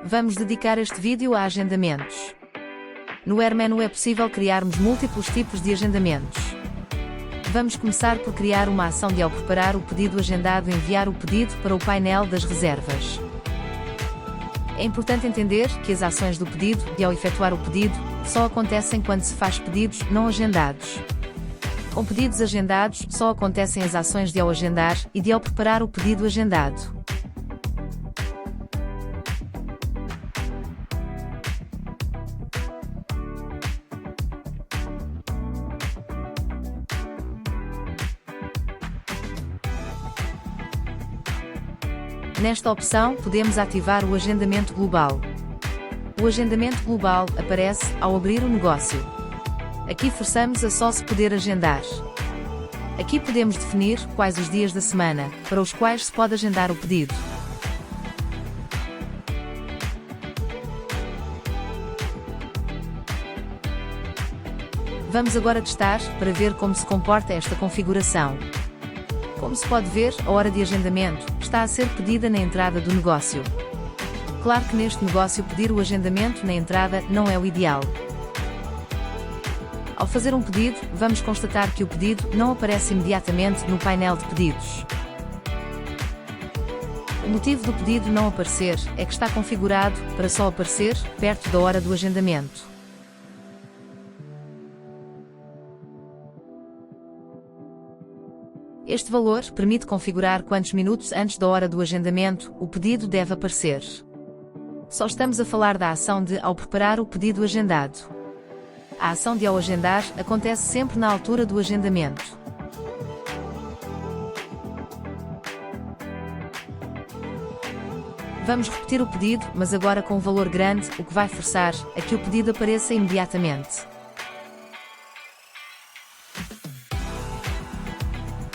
Vamos dedicar este vídeo a agendamentos. No AirMenu é possível criarmos múltiplos tipos de agendamentos. Vamos começar por criar uma ação de, ao preparar o pedido agendado, enviar o pedido para o painel das reservas. É importante entender que as ações do pedido e ao efetuar o pedido só acontecem quando se faz pedidos não agendados. Com pedidos agendados, só acontecem as ações de ao agendar e de ao preparar o pedido agendado. Nesta opção, podemos ativar o agendamento global. O agendamento global aparece ao abrir o negócio. Aqui forçamos a só se poder agendar. Aqui podemos definir quais os dias da semana para os quais se pode agendar o pedido. Vamos agora testar para ver como se comporta esta configuração. Como se pode ver, a hora de agendamento está a ser pedida na entrada do negócio. Claro que neste negócio pedir o agendamento na entrada não é o ideal. Ao fazer um pedido, vamos constatar que o pedido não aparece imediatamente no painel de pedidos. O motivo do pedido não aparecer é que está configurado para só aparecer perto da hora do agendamento. Este valor permite configurar quantos minutos antes da hora do agendamento o pedido deve aparecer. Só estamos a falar da ação de ao preparar o pedido agendado. A ação de ao agendar acontece sempre na altura do agendamento. Vamos repetir o pedido, mas agora com um valor grande, o que vai forçar a que o pedido apareça imediatamente.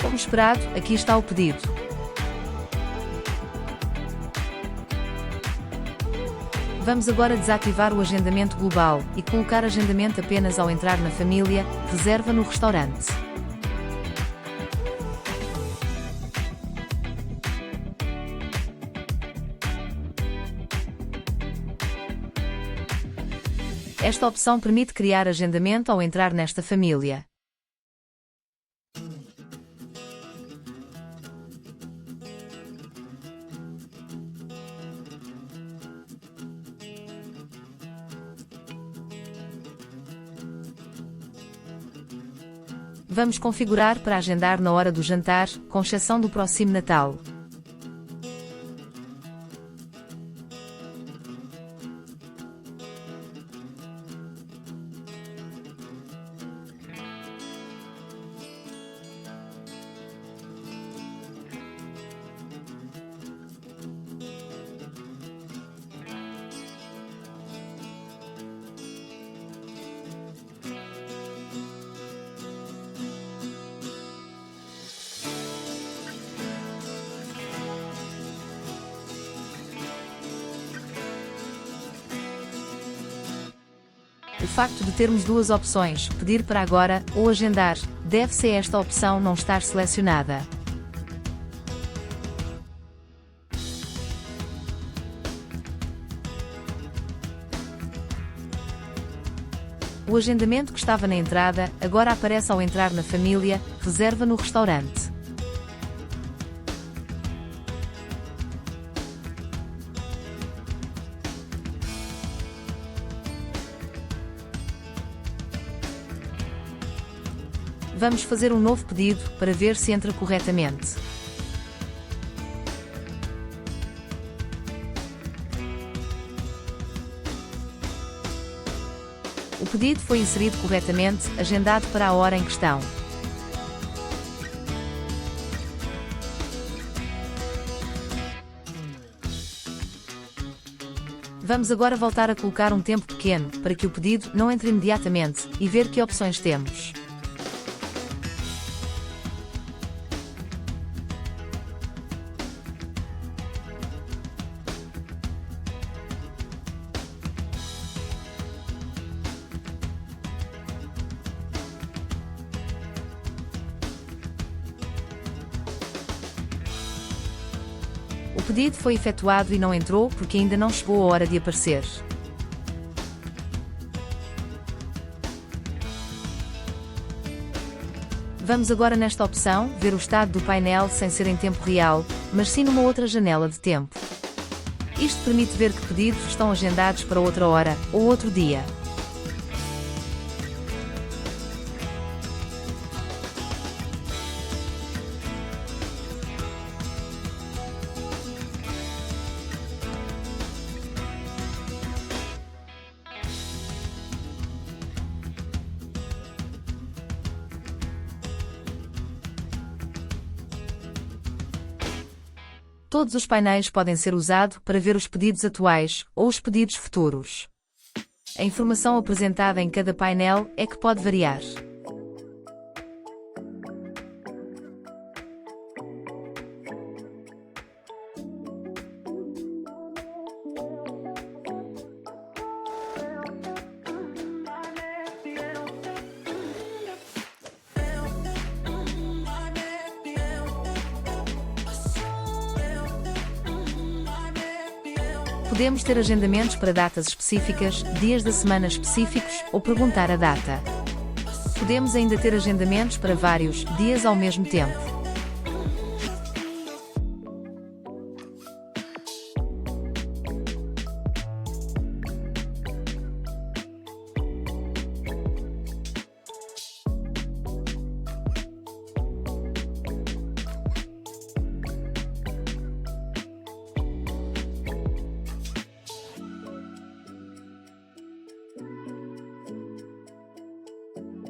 Como esperado, aqui está o pedido. Vamos agora desativar o agendamento global e colocar agendamento apenas ao entrar na família Reserva no restaurante. Esta opção permite criar agendamento ao entrar nesta família. Vamos configurar para agendar na hora do jantar, com exceção do próximo Natal. O facto de termos duas opções, pedir para agora ou agendar, deve-se a esta opção não estar selecionada. O agendamento que estava na entrada, agora aparece ao entrar na família Reserva no restaurante. Vamos fazer um novo pedido para ver se entra corretamente. O pedido foi inserido corretamente, agendado para a hora em questão. Vamos agora voltar a colocar um tempo pequeno para que o pedido não entre imediatamente e ver que opções temos. O pedido foi efetuado e não entrou porque ainda não chegou a hora de aparecer. Vamos agora nesta opção, ver o estado do painel sem ser em tempo real, mas sim numa outra janela de tempo. Isto permite ver que pedidos estão agendados para outra hora, ou outro dia. Todos os painéis podem ser usados para ver os pedidos atuais ou os pedidos futuros. A informação apresentada em cada painel é que pode variar. Podemos ter agendamentos para datas específicas, dias da semana específicos, ou perguntar a data. Podemos ainda ter agendamentos para vários dias ao mesmo tempo.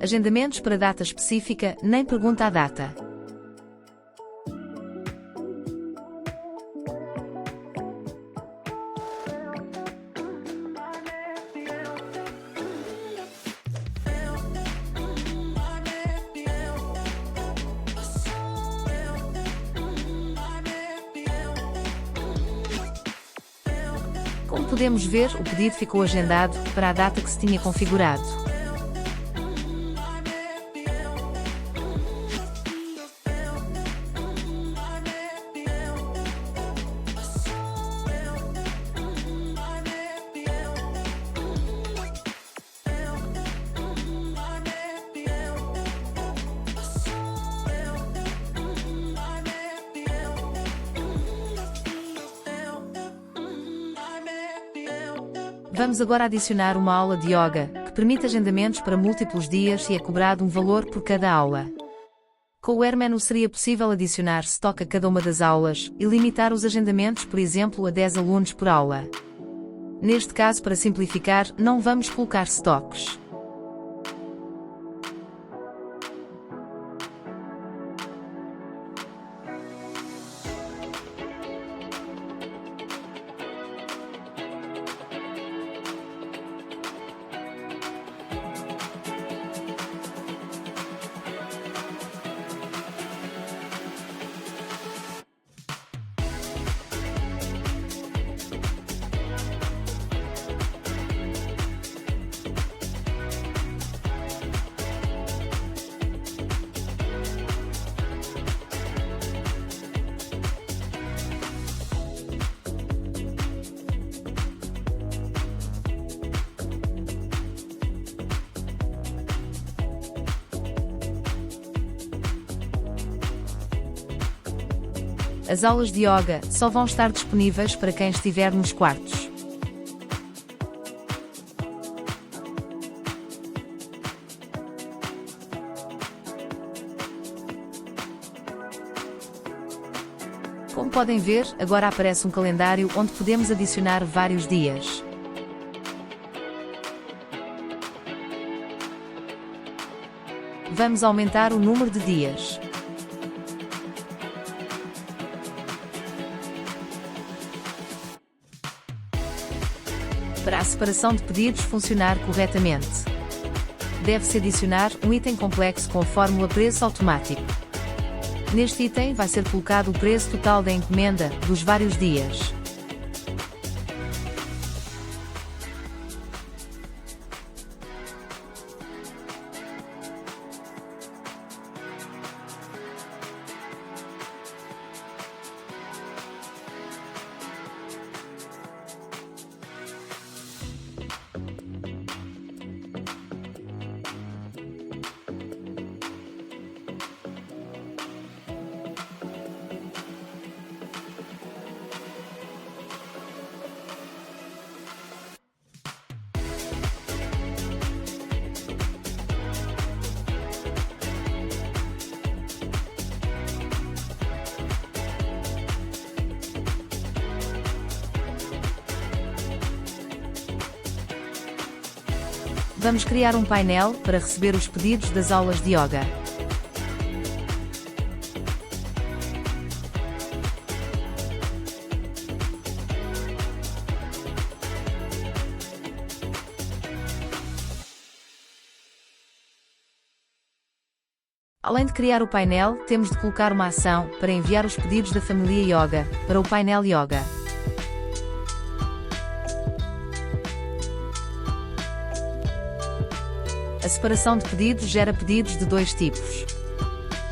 Agendamentos para data específica, nem pergunta a data. Como podemos ver, o pedido ficou agendado para a data que se tinha configurado. Vamos agora adicionar uma aula de yoga, que permite agendamentos para múltiplos dias e é cobrado um valor por cada aula. Com o AirMenu seria possível adicionar stock a cada uma das aulas e limitar os agendamentos, por exemplo, a 10 alunos por aula. Neste caso, para simplificar, não vamos colocar stocks. As aulas de yoga só vão estar disponíveis para quem estiver nos quartos. Como podem ver, agora aparece um calendário onde podemos adicionar vários dias. Vamos aumentar o número de dias. Para a separação de pedidos funcionar corretamente, deve-se adicionar um item complexo com a fórmula preço automático. Neste item vai ser colocado o preço total da encomenda dos vários dias. Vamos criar um painel para receber os pedidos das aulas de yoga. Além de criar o painel, temos de colocar uma ação para enviar os pedidos da família Yoga para o painel Yoga. A separação de pedidos gera pedidos de dois tipos.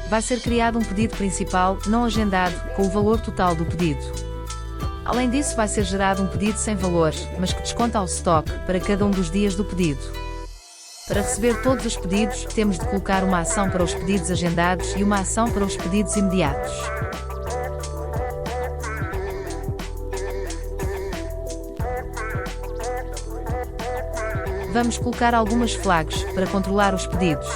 Vai ser criado um pedido principal, não agendado, com o valor total do pedido. Além disso, vai ser gerado um pedido sem valor, mas que desconta ao stock para cada um dos dias do pedido. Para receber todos os pedidos, temos de colocar uma ação para os pedidos agendados e uma ação para os pedidos imediatos. Vamos colocar algumas flags para controlar os pedidos.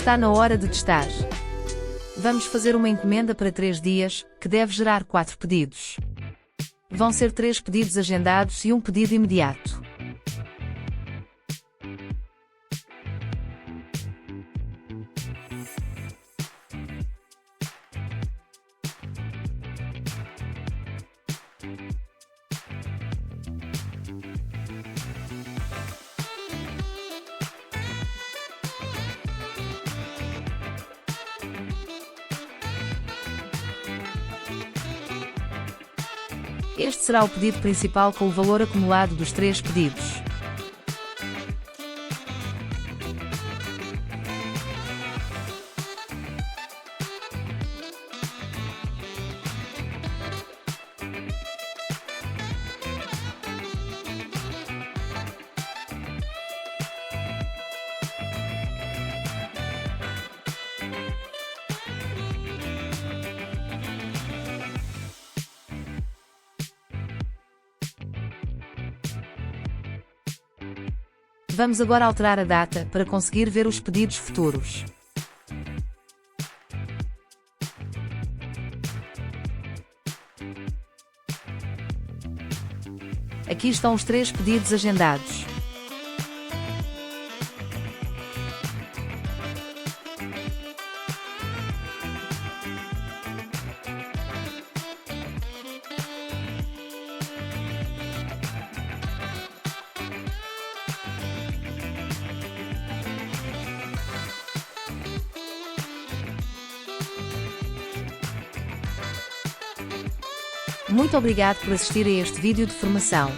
Está na hora de testar. Vamos fazer uma encomenda para 3 dias, que deve gerar 4 pedidos. Vão ser 3 pedidos agendados e um pedido imediato. Este será o pedido principal com o valor acumulado dos 3 pedidos. Vamos agora alterar a data para conseguir ver os pedidos futuros. Aqui estão os 3 pedidos agendados. Muito obrigado por assistir a este vídeo de formação.